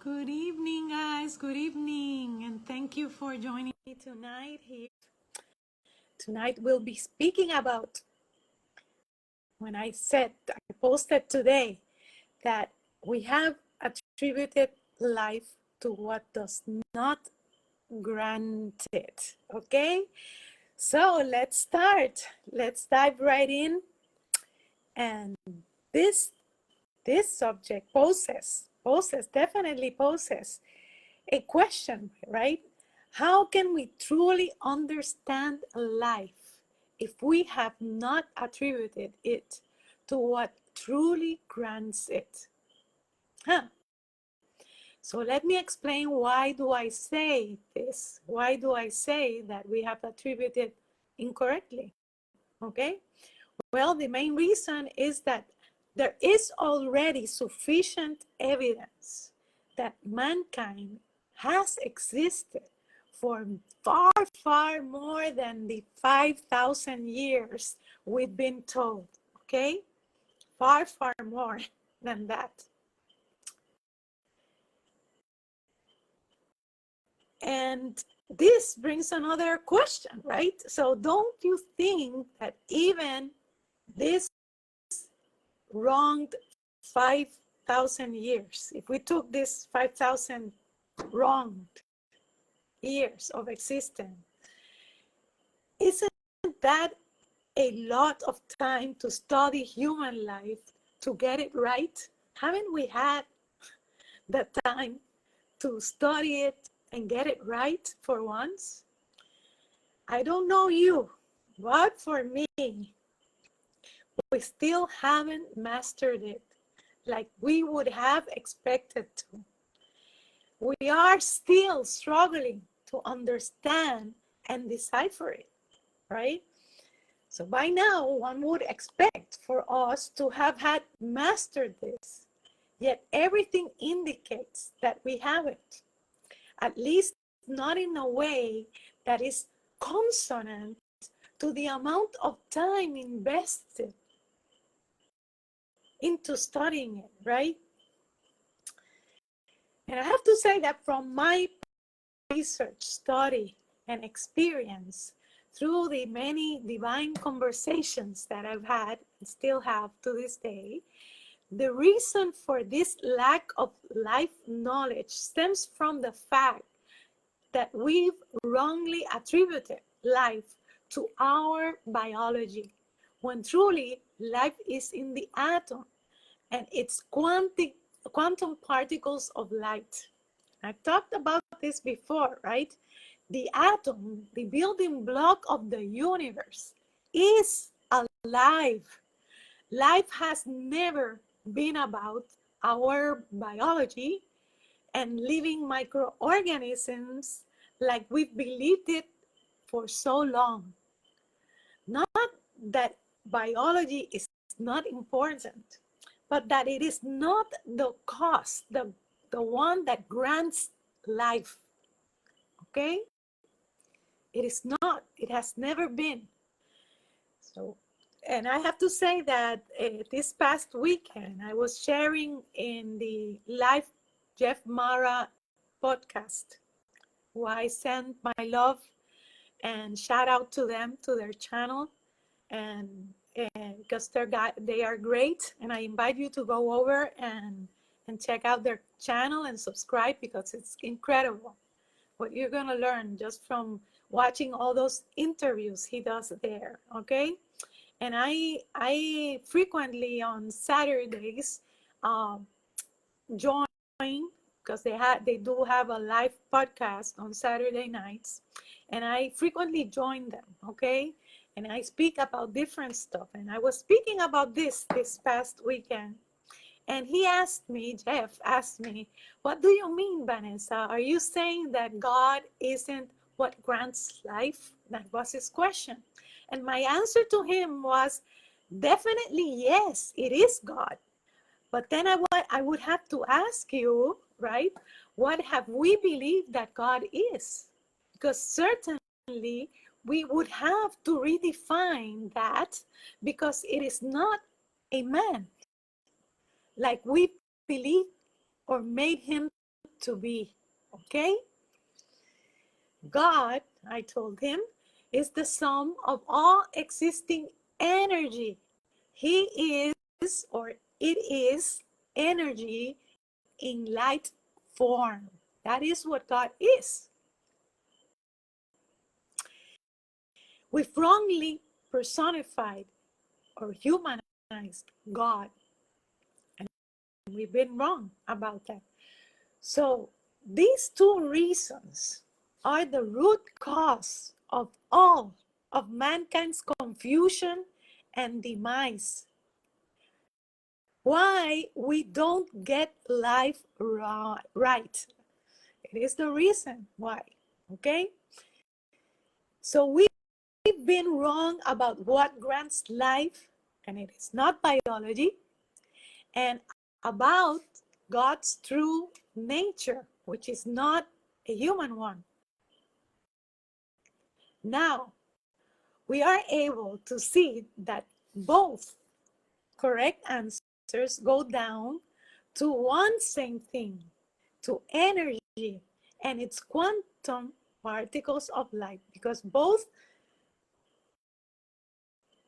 Good evening, guys. Good evening. And thank you for joining me tonight here. Tonight we'll be speaking about when I posted today that we have attributed life to what does not grant it. Okay? So let's start. Let's dive right in. And this subject definitely poses a question, right? How can we truly understand life if we have not attributed it to what truly grants it? So let me explain, why do I say this? Why do I say that we have attributed incorrectly? Okay? Well, the main reason is that there is already sufficient evidence that mankind has existed for far, far more than the 5,000 years we've been told, okay? Far, far more than that. And this brings another question, right? So don't you think that even this wronged 5,000 years, if we took this 5,000 wronged years of existence, isn't that a lot of time to study human life to get it right? Haven't we had the time to study it and get it right for once? I don't know you, but for me, we still haven't mastered it like we would have expected to. We are still struggling to understand and decipher it, right? So by now, one would expect for us to have had mastered this, yet everything indicates that we haven't, at least not in a way that is consonant to the amount of time invested into studying it, right? And I have to say that from my research, study, and experience through the many divine conversations that I've had and still have to this day, the reason for this lack of life knowledge stems from the fact that we've wrongly attributed life to our biology, when truly life is in the atom and its quantum particles of light. I've talked about this before, right? The atom, the building block of the universe, is alive. Life has never been about our biology and living microorganisms like we've believed it for so long. Not that biology is not important, but that it is not the cause, the one that grants life, okay? It is not, it has never been. So, and I have to say that this past weekend, I was sharing in the live Jeff Mara podcast, who I sent my love and shout out to them, to their channel, and because they are great, and I invite you to go over and check out their channel and subscribe, because it's incredible what you're gonna learn just from watching all those interviews he does there, okay? And I frequently on Saturdays join, because they do have a live podcast on Saturday nights, and I frequently join them, okay? And I speak about different stuff. And I was speaking about this past weekend, and Jeff asked me, what do you mean, Vanessa? Are you saying that God isn't what grants life? That was his question. And my answer to him was, definitely yes, it is God. But then I would have to ask you, right, what have we believed that God is? Because certainly we would have to redefine that, because it is not a man like we believe or made him to be. Okay? God, I told him, is the sum of all existing energy. He is, or it is, energy in light form. That is what God is. We've wrongly personified or humanized God, and we've been wrong about that. So these two reasons are the root cause of all of mankind's confusion and demise. Why we don't get life right. It is the reason why. Okay? So we've been wrong about what grants life, and it is not biology, and about God's true nature, which is not a human one. Now, we are able to see that both correct answers go down to one same thing, to energy and its quantum particles of light, because both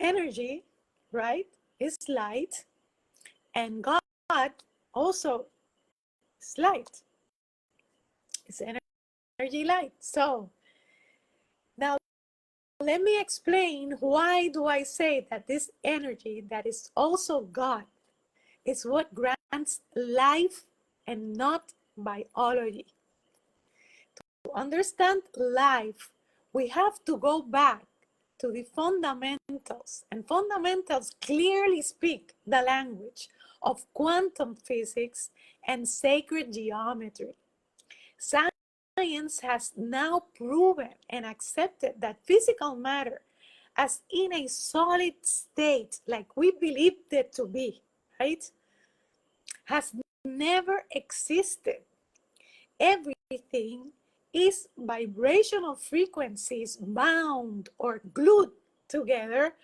energy, right, is light, and God also is light. It's energy light. So now let me explain why do I say that this energy that is also God is what grants life and not biology. To understand life, we have to go back to the fundamentals, and fundamentals clearly speak the language of quantum physics and sacred geometry. Science has now proven and accepted that physical matter, as in a solid state, like we believed it to be, right, has never existed. Everything is vibrational frequencies bound or glued together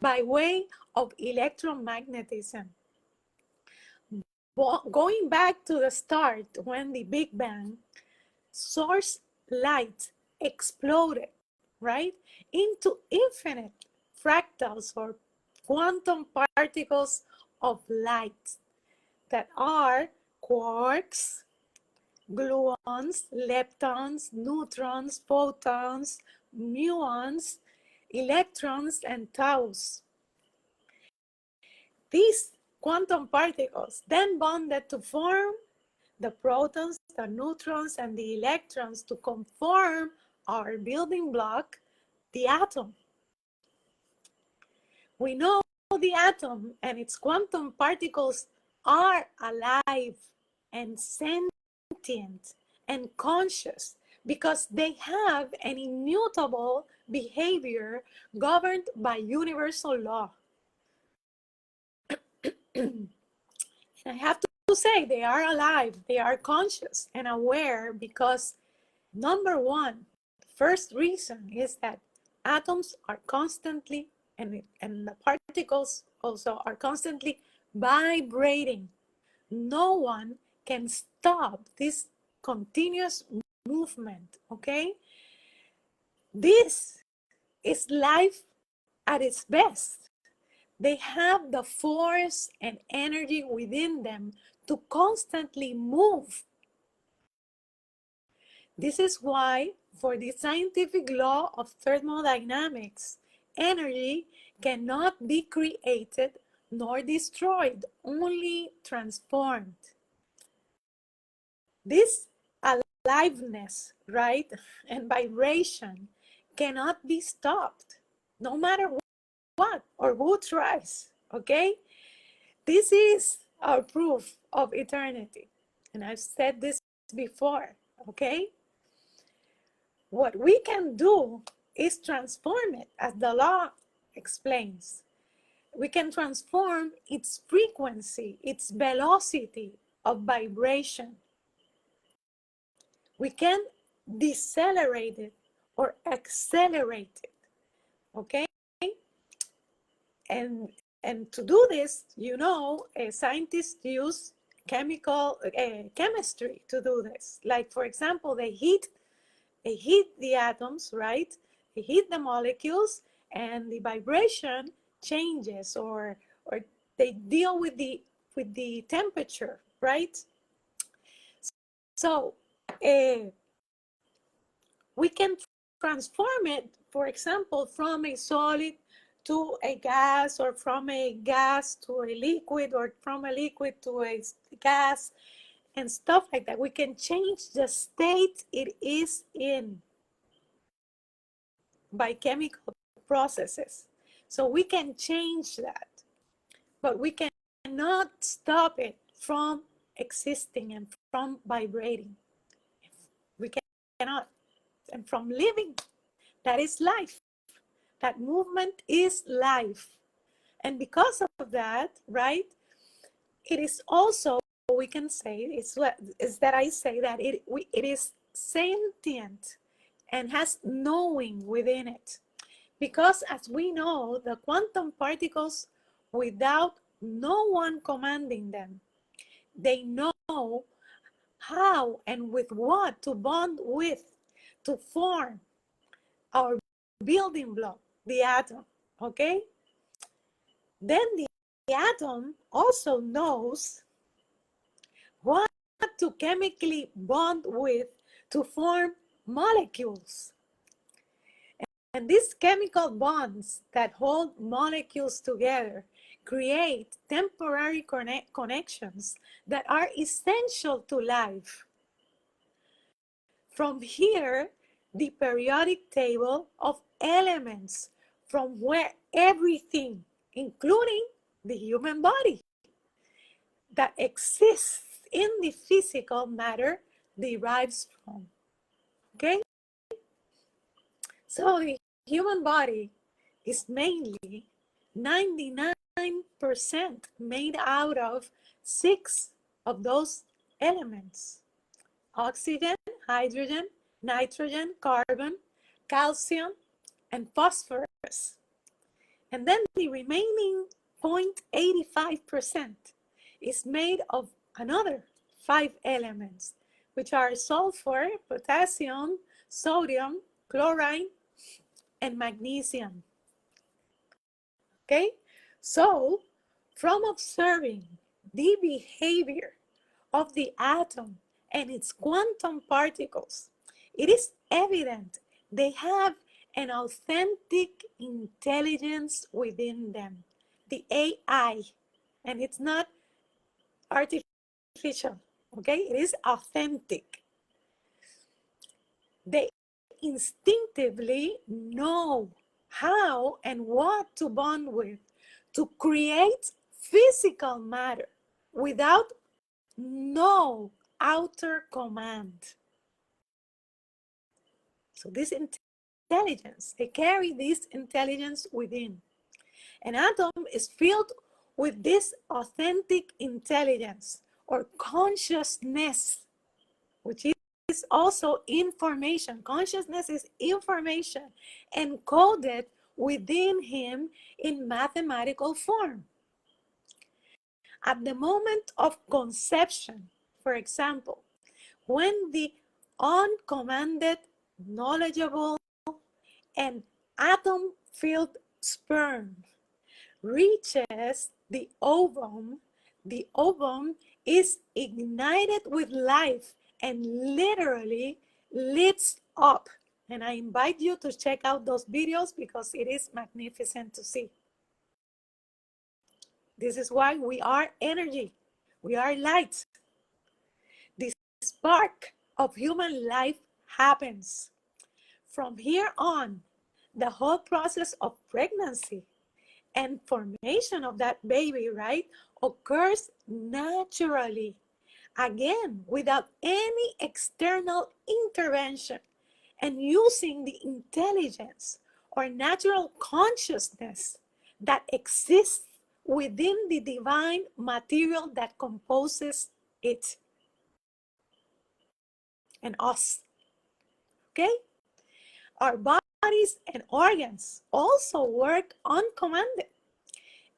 by way of electromagnetism. Going back to the start, when the Big Bang, source light exploded, right, into infinite fractals or quantum particles of light that are quarks, gluons, leptons, neutrons, photons, muons, electrons, and taus. These quantum particles then bonded to form the protons, the neutrons, and the electrons to conform our building block, the atom. We know the atom and its quantum particles are alive and sentient and conscious because they have an immutable behavior governed by universal law. And I have to say, they are alive, they are conscious and aware because, number one, the first reason is that atoms are constantly, and the particles also are constantly vibrating. No one can stop this continuous movement, okay? This is life at its best. They have the force and energy within them to constantly move. This is why, for the scientific law of thermodynamics, energy cannot be created nor destroyed, only transformed. This aliveness, right, and vibration cannot be stopped, no matter what or who tries, okay? This is our proof of eternity. And I've said this before, okay? What we can do is transform it, as the law explains. We can transform its frequency, its velocity of vibration. We can decelerate it or accelerate it, okay? And to do this, scientists use chemistry to do this. Like, for example, they heat the atoms, right? They heat the molecules, and the vibration changes, or they deal with the temperature, right? So we can transform it, for example, from a solid to a gas, or from a gas to a liquid, or from a liquid to a gas, and stuff like that. We can change the state it is in by chemical processes. So we can change that, but we cannot stop it from existing and from vibrating. We cannot. And from living. That is life. That movement is life. And because of that, right, it is also, we can say, is that I say that it is sentient and has knowing within it. Because as we know, the quantum particles, without no one commanding them, they know how and with what to bond with to form our building block, the atom, okay? Then the atom also knows what to chemically bond with to form molecules. And these chemical bonds that hold molecules together create temporary connections that are essential to life. From here, the periodic table of elements from where everything, including the human body, that exists in the physical matter derives from. Okay? So the human body is mainly 99% made out of 6 of those elements: oxygen, hydrogen, nitrogen, carbon, calcium, and phosphorus. And then the remaining 0.85% is made of another 5 elements, which are sulfur, potassium, sodium, chlorine, and magnesium. Okay? So, from observing the behavior of the atom and its quantum particles, it is evident they have an authentic intelligence within them, the AI, and it's not artificial, okay? It is authentic. They instinctively know how and what to bond with to create physical matter without no outer command. So this intelligence, they carry this intelligence within. An atom is filled with this authentic intelligence or consciousness, which is also information. Consciousness is information encoded within him in mathematical form. At the moment of conception, for example, when the uncommanded, knowledgeable, and atom-filled sperm reaches the ovum is ignited with life and literally lights up. And I invite you to check out those videos because it is magnificent to see. This is why we are energy. We are light. The spark of human life happens. From here on, the whole process of pregnancy and formation of that baby, right, occurs naturally. Again, without any external intervention, and using the intelligence or natural consciousness that exists within the divine material that composes it and us. Okay? Our bodies and organs also work uncommanded.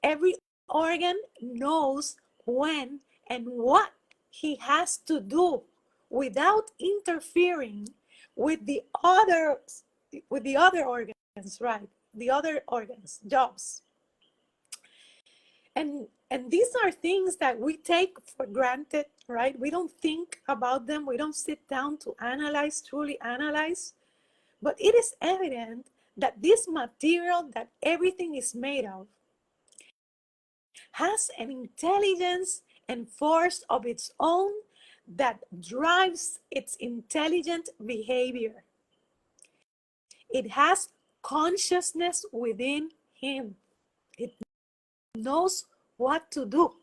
Every organ knows when and what he has to do without interfering with the other organs, right? The other organs, jobs. And these are things that we take for granted, right? We don't think about them. We don't sit down to analyze, truly analyze. But it is evident that this material that everything is made of has an intelligence and force of its own that drives its intelligent behavior. It has consciousness within him. It knows what to do.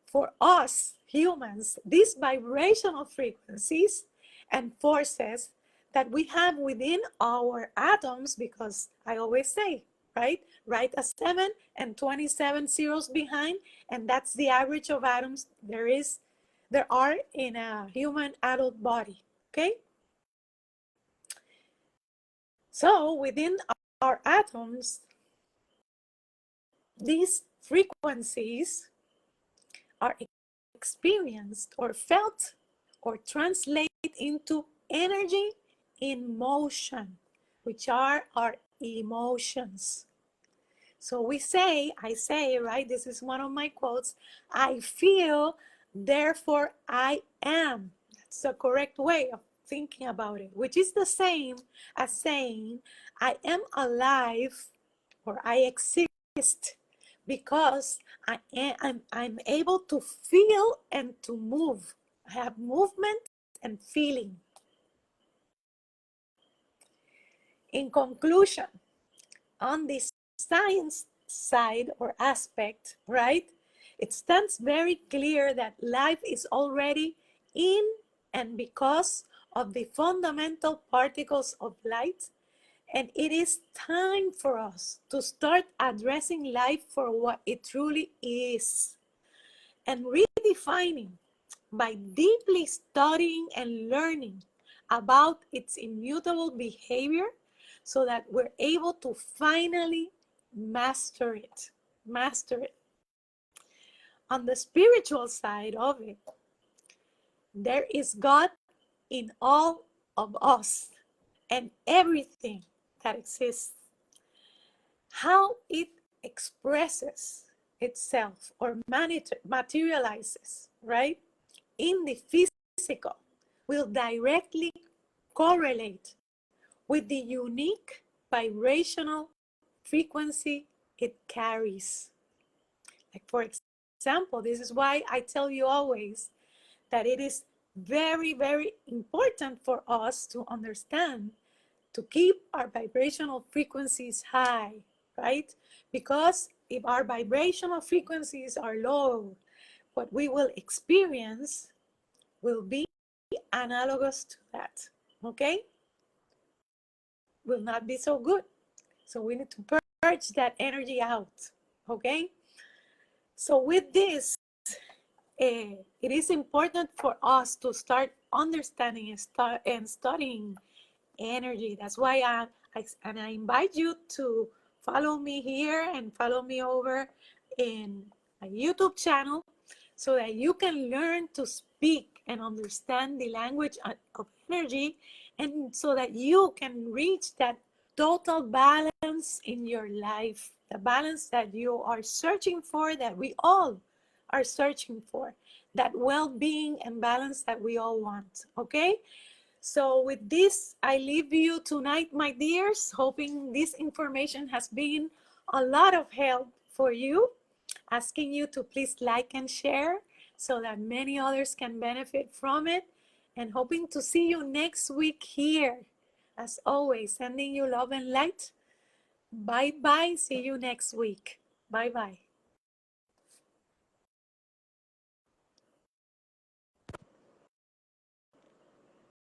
For us humans, these vibrational frequencies and forces that we have within our atoms, because I always say, right, write a 7 and 27 zeros behind, and that's the average of atoms there are in a human adult body, okay? So within our atoms, these frequencies are experienced or felt or translate into energy in motion, which are our emotions. So I say, right, this is one of my quotes, I feel, therefore I am. That's the correct way of thinking about it, which is the same as saying I am alive or I exist because I'm able to feel and to move. I have movement and feeling. In conclusion, on this science side or aspect, right, it stands very clear that life is already in and because of the fundamental particles of light, and it is time for us to start addressing life for what it truly is and redefining by deeply studying and learning about its immutable behavior so that we're able to finally master it. Master it. On the spiritual side of it, there is God in all of us and everything that exists. How it expresses itself or materializes, right, in the physical will directly correlate with the unique vibrational frequency it carries. Like, for example, this is why I tell you always that it is very, very important for us to understand to keep our vibrational frequencies high, right? Because if our vibrational frequencies are low, what we will experience will be analogous to that, okay? Will not be so good. So we need to purge that energy out, okay? So with this, it is important for us to start understanding and studying energy. That's why I invite you to follow me here and follow me over in a YouTube channel so that you can learn to speak and understand the language of energy, and so that you can reach that total balance in your life, the balance that you are searching for, that we all are searching for, that well-being and balance that we all want, okay? So with this, I leave you tonight, my dears, hoping this information has been a lot of help for you, asking you to please like and share so that many others can benefit from it, and hoping to see you next week here. As always, sending you love and light. Bye-bye. See you next week. Bye-bye.